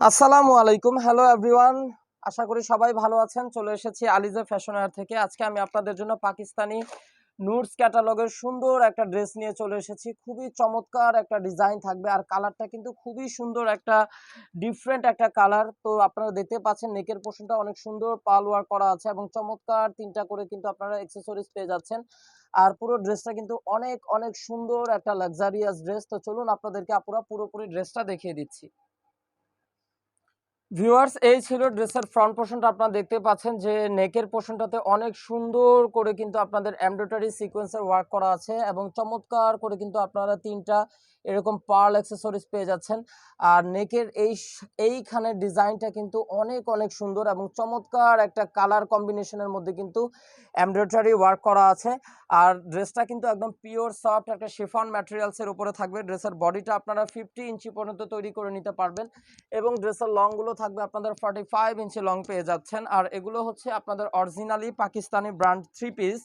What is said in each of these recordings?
আসসালামু আলাইকুম। Hello everyone. আশা করি সবাই ভালো আছেন। চলে এসেছি আলিজা ফ্যাশন ওয়্যার থেকে। আজকে আমি আপনাদের জন্য পাকিস্তানি নুডস ক্যাটালগের সুন্দর একটা ড্রেস নিয়ে চলে এসেছি। খুবই চমৎকার একটা ডিজাইন থাকবে আর কালারটা কিন্তু খুবই সুন্দর, একটা ডিফারেন্ট একটা কালার। তো আপনারা দেখতে পাচ্ছেন নেকের পোরশনটা অনেক সুন্দর পার্ল ওয়ার্ক করা আছে এবং চমৎকার ৩টা করে কিন্তু আপনারা অ্যাকসেসরিজ পেয়ে যাচ্ছেন। আর পুরো ড্রেসটা কিন্তু অনেক অনেক সুন্দর একটা লাক্সারিয়াস ড্রেস। তো চলুন আপনাদেরকে আপুরা পুরোপুরি ড্রেসটা দেখিয়ে দিচ্ছি। ভিউয়ার্স, এই ছিল ড্রেসের ফ্রন্ট পোর্শনটা। আপনারা দেখতে পাচ্ছেন যে নেকের পোর্শনটাতে অনেক সুন্দর করে কিন্তু আপনাদের এমব্রয়ডারি সিকোয়েন্সের ওয়ার্ক করা আছে এবং চমৎকার করে কিন্তু আপনারা ৩টা এরকম পার্ল অ্যাক্সেসরিজ পেয়ে যাচ্ছেন। আর নেকের এইখানের ডিজাইনটা কিন্তু অনেক অনেক সুন্দর এবং চমৎকার একটা কালার কম্বিনেশনের মধ্যে কিন্তু এমব্রয়ডারি ওয়ার্ক করা আছে। আর ড্রেসটা কিন্তু একদম পিওর সফট একটা শিফন ম্যাটেরিয়ালসের উপরে থাকবে। ড্রেসের বডিটা আপনারা 50 ইঞ্চি পর্যন্ত তৈরি করে নিতে পারবেন এবং ড্রেসের লংগুলো থাকবে আপনাদের 45 ইঞ্চি লং পেয়ে যাচ্ছেন। আর এগুলো হচ্ছে আপনাদের অরিজিনালি পাকিস্তানি ব্র্যান্ড 3 পিস।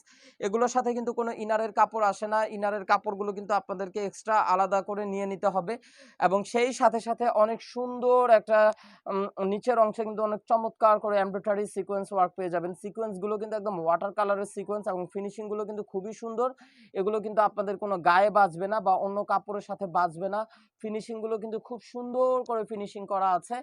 এগুলোর সাথে কিন্তু কোনো ইনারের কাপড় আসে না। ইনারের কাপড়গুলো কিন্তু আপনাদেরকে এক্সট্রা আলাদা করে নিয়ে নিতে হবে এবং সেই সাথে সাথে অনেক সুন্দর একটা নিচের অংশে কিন্তু অনেক চমৎকার করে এমব্রয়ডারি সিকোয়েন্স ওয়ার্ক পেয়ে যাবেন। সিকোয়েন্সগুলো কিন্তু একদম ওয়াটার কালারের সিকোয়েন্স এবং ফিনিশিংগুলো কিন্তু খুবই সুন্দর। এগুলো কিন্তু আপনাদের কোনো গায়ে বাজবে না বা অন্য কাপড়ের সাথে বাজবে না। ফিনিশিংগুলো কিন্তু খুব সুন্দর করে ফিনিশিং করা আছে।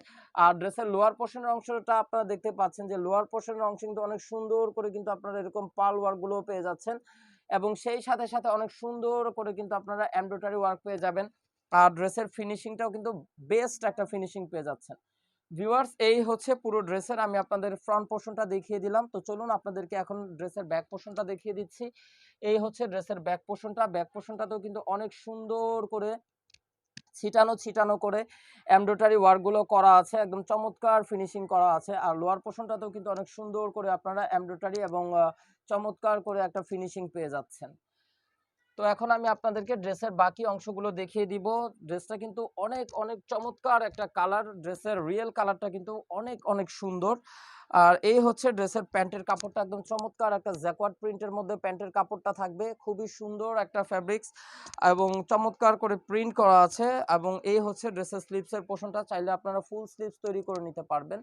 আর ড্রেসের লোয়ার পোর্শনের অংশটা আপনারা দেখতে পাচ্ছেন যে লোয়ার পোর্শনের অংশ কিন্তু অনেক সুন্দর করে কিন্তু আপনারা এরকম পার্ল ওয়ার্কগুলোও পেয়ে যাচ্ছেন এবং সেই সাথে সাথে অনেক সুন্দর করে কিন্তু আপনারা এমব্রয়ডারি ওয়ার্ক পেয়ে যাবেন। আর ড্রেসের ফিনিশিংটাও কিন্তু বেস্ট একটা ফিনিশিং পেয়ে যাচ্ছেন। ভিউয়ার্স, এই হচ্ছে পুরো ড্রেসের আমি আপনাদের ফ্রন্ট পোর্শনটা দেখিয়ে দিলাম। তো চলুন আপনাদেরকে এখন ড্রেসের ব্যাক পোর্শনটা দেখিয়ে দিচ্ছি। এই হচ্ছে ড্রেসের ব্যাক পোর্শনটা। ব্যাক পোর্শনটাতেও কিন্তু অনেক সুন্দর করে ছিটানো ছিটানো করে এমব্রয়ডারি ওয়ার্কগুলো করা আছে, একদম চমৎকার ফিনিশিং করা আছে। আর লোয়ার পোর্শনটাতেও কিন্তু অনেক সুন্দর করে আপনারা এমব্রয়ডারি এবং চমৎকার করে একটা ফিনিশিং পেয়ে যাচ্ছেন। তো এখন আমি আপনাদেরকে ড্রেসের বাকি অংশগুলো দেখিয়ে দিব। ড্রেসটা কিন্তু অনেক অনেক চমৎকার একটা কালার। ড্রেসের রিয়েল কালারটা কিন্তু অনেক অনেক সুন্দর। আর এই হচ্ছে ড্রেসের প্যান্টের কাপড়টা, একদম চমৎকার একটা জ্যাকোয়ার্ড প্রিন্টের মধ্যে প্যান্টের কাপড়টা থাকবে। খুবই সুন্দর একটা ফ্যাব্রিক্স এবং চমৎকার করে প্রিন্ট করা আছে। এবং এই হচ্ছে ড্রেসের স্লিভসের পোর্শনটা। চাইলে আপনারা ফুল স্লিভস তৈরি করে নিতে পারবেন।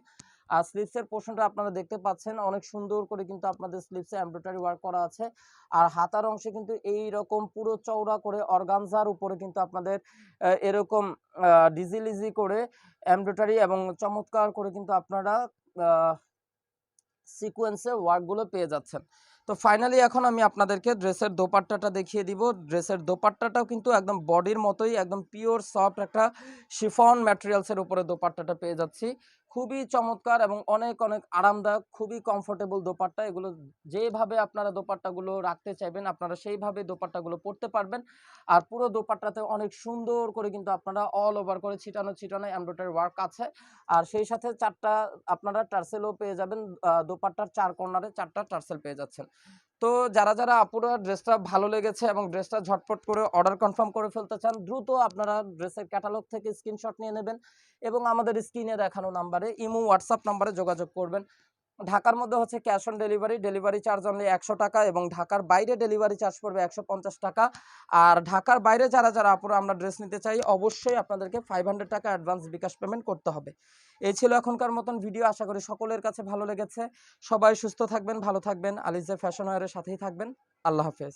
আর স্লিভসের পোর্শনটা আপনারা দেখতে পাচ্ছেন অনেক সুন্দর করে কিন্তু আপনাদের স্লিভসে এমব্রয়ডারি ওয়ার্ক করা আছে। আর হাতার অংশে কিন্তু এই রকম পুরো চওড়া করে অর্গানজার উপরে কিন্তু আপনাদের এরকম ডিজিলিজি করে এমব্রয়ডারি এবং চমৎকার করে কিন্তু আপনারা সিকোয়েন্সে ওয়ার্কগুলো পেয়ে যাচ্ছেন। তো ফাইনালি এখন আমি আপনাদেরকে ড্রেসের দোপাট্টাটা দেখিয়ে দিব। ড্রেসের দোপাট্টাটাও কিন্তু একদম বডির মতোই একদম পিওর সফট একটা শিফন ম্যাটেরিয়ালসের উপরে দোপাট্টাটা পেয়ে যাচ্ছি। খুবই চমৎকার এবং অনেক অনেক আরামদায়ক, খুবই কমফোর্টেবল দোপাট্টা। এগুলো যেভাবে আপনারা দোপাট্টাগুলো রাখতে চাইবেন আপনারা সেইভাবে দোপাট্টাগুলো পরতে পারবেন। আর পুরো দোপাট্টাতে অনেক সুন্দর করে কিন্তু আপনারা অল ওভার করে ছিটানো ছিটানো এমব্রয়ডারি ওয়ার্ক আছে। আর সেই সাথে 4টা আপনারা টার্সেলও পেয়ে যাবেন। দোপাট্টার 4 কর্নারে 4টা টার্সেল পেয়ে যাচ্ছেন। তো যারা যারা আপুরা ড্রেসটা ভালো লেগেছে এবং ড্রেসটা ঝটপট করে অর্ডার কনফার্ম করে ফেলতে চান, দ্রুত আপনারা ড্রেসের ক্যাটালগ থেকে স্ক্রিনশট নিয়ে নেবেন এবং আমাদের স্ক্রিনে দেখানো নাম্বারে ইমো হোয়াটসঅ্যাপ নাম্বারে যোগাযোগ করবেন। ঢাকার মধ্যে হচ্ছে cash on delivery, delivery charge only 100 টাকা এবং ঢাকার বাইরে ডেলিভারি চার্জ পড়বে 150 টাকা। আর ঢাকার বাইরে যারা যারা আপুরা আমরা ড্রেস নিতে চাই অবশ্যই আপনাদেরকে 500 টাকা অ্যাডভান্স বিকাশ পেমেন্ট করতে হবে। এই ছিল এখনকার মতন ভিডিও। আশা করি সকলের কাছে ভালো লেগেছে। সবাই সুস্থ থাকবেন, ভালো থাকবেন, আলিজা ফ্যাশন ওয়্যারের সাথেই থাকবেন। আল্লাহ হাফেজ।